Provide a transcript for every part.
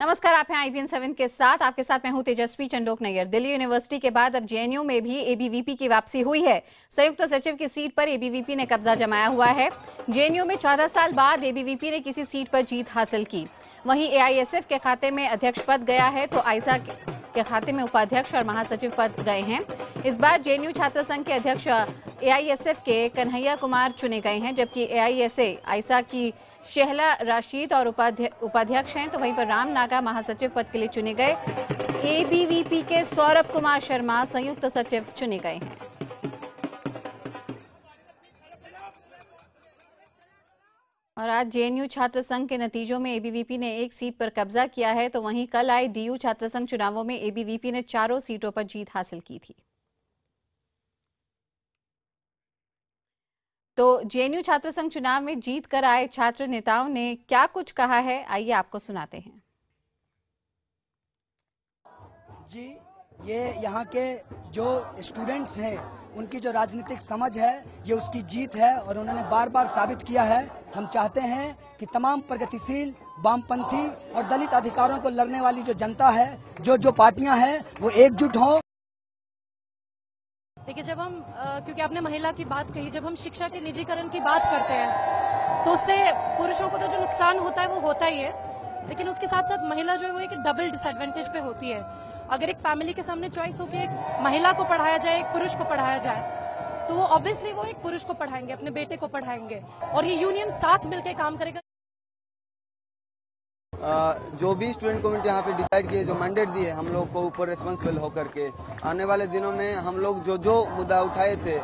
नमस्कार, आप हैं IBN 7 के साथ। आपके साथ मैं हूं तेजस्वी चंडोक नैयर। दिल्ली यूनिवर्सिटी के बाद अब जेएनयू में भी एबीवीपी की वापसी हुई है। संयुक्त सचिव की सीट पर एबीवीपी ने कब्जा जमाया हुआ है। जेएनयू में 14 साल बाद एबीवीपी ने किसी सीट पर जीत हासिल की। वहीं एआईएसएफ के खाते में अध्यक्ष पद गया है तो आइसा के खाते में उपाध्यक्ष और महासचिव पद गए हैं। इस बार जेएनयू छात्र संघ के अध्यक्ष एआईएसएफ के कन्हैया कुमार चुने गए हैं, जबकि एआईएसए आइसा की शेहला राशिद और उपाध्यक्ष हैं। तो वहीं पर राम नागा महासचिव पद के लिए चुने गए। एबीवीपी के सौरभ कुमार शर्मा संयुक्त सचिव चुने गए हैं। और आज जेएनयू छात्र संघ के नतीजों में एबीवीपी ने एक सीट पर कब्जा किया है, तो वहीं कल आए डीयू छात्र संघ चुनावों में एबीवीपी ने चारों सीटों पर जीत हासिल की थी। तो जेएनयू छात्र संघ चुनाव में जीत कर आए छात्र नेताओं ने क्या कुछ कहा है, आइए आपको सुनाते हैं। जी, ये यहाँ के जो स्टूडेंट्स हैं उनकी जो राजनीतिक समझ है ये उसकी जीत है और उन्होंने बार बार साबित किया है। हम चाहते हैं कि तमाम प्रगतिशील वामपंथी और दलित अधिकारों को लड़ने वाली जो जनता है, जो पार्टियां हैं, वो एकजुट हों। देखिए, जब हम क्योंकि आपने महिला की बात कही, जब हम शिक्षा के निजीकरण की बात करते हैं तो उससे पुरुषों को तो जो नुकसान होता है वो होता ही है, लेकिन उसके साथ साथ महिला जो है वो एक डबल डिसएडवांटेज पे होती है। अगर एक फैमिली के सामने चॉइस हो कि एक महिला को पढ़ाया जाए, एक पुरुष को पढ़ाया जाए, तो वो ऑब्वियसली वो एक पुरुष को पढ़ाएंगे, अपने बेटे को पढ़ाएंगे, और ये यूनियन साथ मिलकर काम करेगा। जो भी स्टूडेंट कम्युनिटी यहाँ पे डिसाइड किए, जो मैंडेट दिए हम लोग को ऊपर रिस्पॉन्सिबल होकर के, आने वाले दिनों में हम लोग जो मुद्दा उठाए थे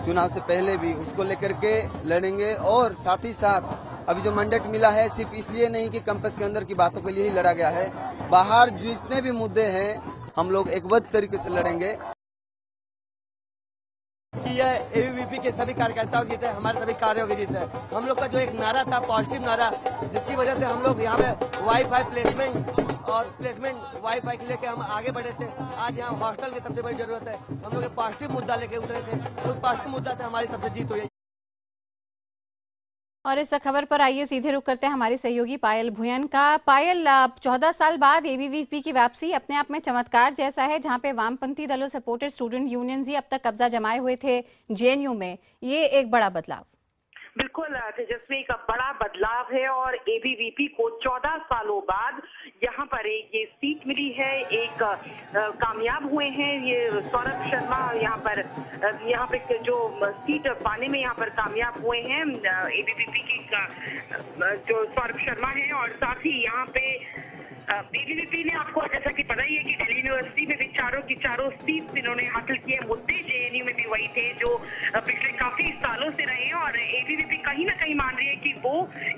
चुनाव से पहले भी उसको लेकर के लड़ेंगे। और साथ ही साथ अभी जो मैंडेट मिला है सिर्फ इसलिए नहीं कि कैंपस के अंदर की बातों के लिए ही लड़ा गया है, बाहर जितने भी मुद्दे हैं हम लोग एकबद्ध तरीके से लड़ेंगे। यह एबीवीपी के सभी कार्यकर्ताओं की जीत है, हमारे सभी कार्यों की जीत है। हम लोग का जो एक नारा था, पॉजिटिव नारा, जिसकी वजह से हम लोग यहाँ पे वाईफाई प्लेसमेंट वाईफाई के लेके हम आगे बढ़े थे। आज यहाँ हॉस्टल की सबसे बड़ी जरूरत है, हम लोग एक पॉजिटिव मुद्दा लेके उतरे थे, उस पॉजिटिव मुद्दा से हमारी सबसे जीत हुई है। और इस खबर पर आइए सीधे रुख करते हैं हमारी सहयोगी पायल भुयन का। पायल, 14 साल बाद एबीवीपी की वापसी अपने आप में चमत्कार जैसा है, जहां पे वामपंथी दलों सपोर्टेड स्टूडेंट यूनियंस ही अब तक कब्जा जमाए हुए थे जेएनयू में। ये एक बड़ा बदलाव। बिल्कुल तेजस्वी, का बड़ा बदलाव है और एबीवीपी को 14 सालों बाद यहाँ पर ये सीट मिली है। एक कामयाब हुए हैं ये सौरभ शर्मा, यहाँ पे जो सीट पाने में यहाँ पर कामयाब हुए हैं एबीवीपी की जो सौरभ शर्मा है। और साथ ही यहाँ पे एबीवीपी ने, आपको जैसा कि पता ही है कि दिल्ली यूनिवर्सिटी में भी चारों सीट इन्होंने हासिल किए। मुद्दे जेएनयू में भी वही थे जो पिछले काफी सालों से रहे हैं, और एबीवीपी कहीं ना कहीं मान रही है कि वो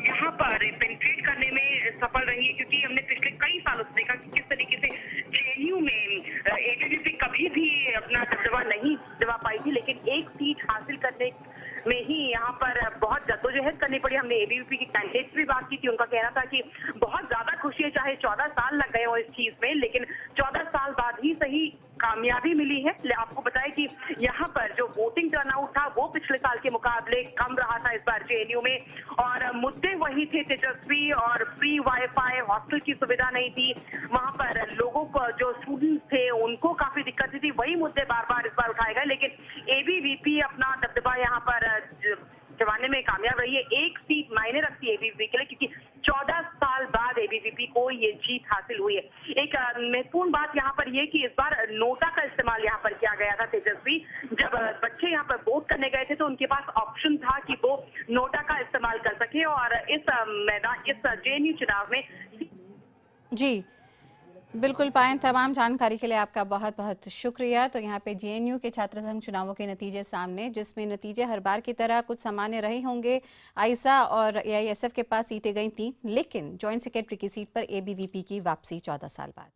यहाँ पर पेनिट्रेट करने में सफल रही है, क्योंकि हमने पिछले कई सालों से देखा कि किस तरीके से जेएनयू में एबीवीपी कभी भी अपना दबदबा नहीं दबा पाई थी, लेकिन एक सीट हासिल करने में ही यहाँ पर बहुत जद्दोजहद करनी पड़ी। हमने एबीवीपी की कैंडिडेट भी बात की थी, उनका कहना था कि बहुत ज्यादा खुशी है, चाहे 14 साल लग गए हो इस चीज में, लेकिन 14 साल बाद ही सही कामयाबी मिली है। आपको बताएं कि यहाँ पर जो वोटिंग टर्नआउट था वो पिछले साल के मुकाबले कम रहा था इस बार जेएनयू में, और मुद्दे वही थे तेजस्वी, और फ्री वाईफाई, हॉस्टल की सुविधा नहीं थी, वहां पर लोगों को जो स्टूडेंट्स थे उनको काफी दिक्कत थी। वही मुद्दे बार बार इस बार उठाए गए, लेकिन एबीवीपी अपना दबदबा यहाँ पर जमाने में कामयाब रही है। एक सीट मायने रखती है एबीवीपी के लिए, क्योंकि 14 साल बाद एबीवीपी को ये जीत हासिल हुई है। एक महत्वपूर्ण बात यहाँ पर ये कि इस बार नोटा का इस्तेमाल यहाँ पर किया गया था तेजस्वी। जब बच्चे यहाँ पर वोट करने गए थे तो उनके पास ऑप्शन था कि वो नोटा का इस्तेमाल कर सके, और इस जेएनयू चुनाव में। जी बिल्कुल पायल, तमाम जानकारी के लिए आपका बहुत बहुत शुक्रिया। तो यहाँ पे जेएनयू के छात्र संघ चुनावों के नतीजे सामने, जिसमें नतीजे हर बार की तरह कुछ सामान्य रहे होंगे। आइसा और एआईएसएफ के पास सीटें गई 3, लेकिन जॉइंट सेक्रेटरी की सीट पर एबीवीपी की वापसी 14 साल बाद।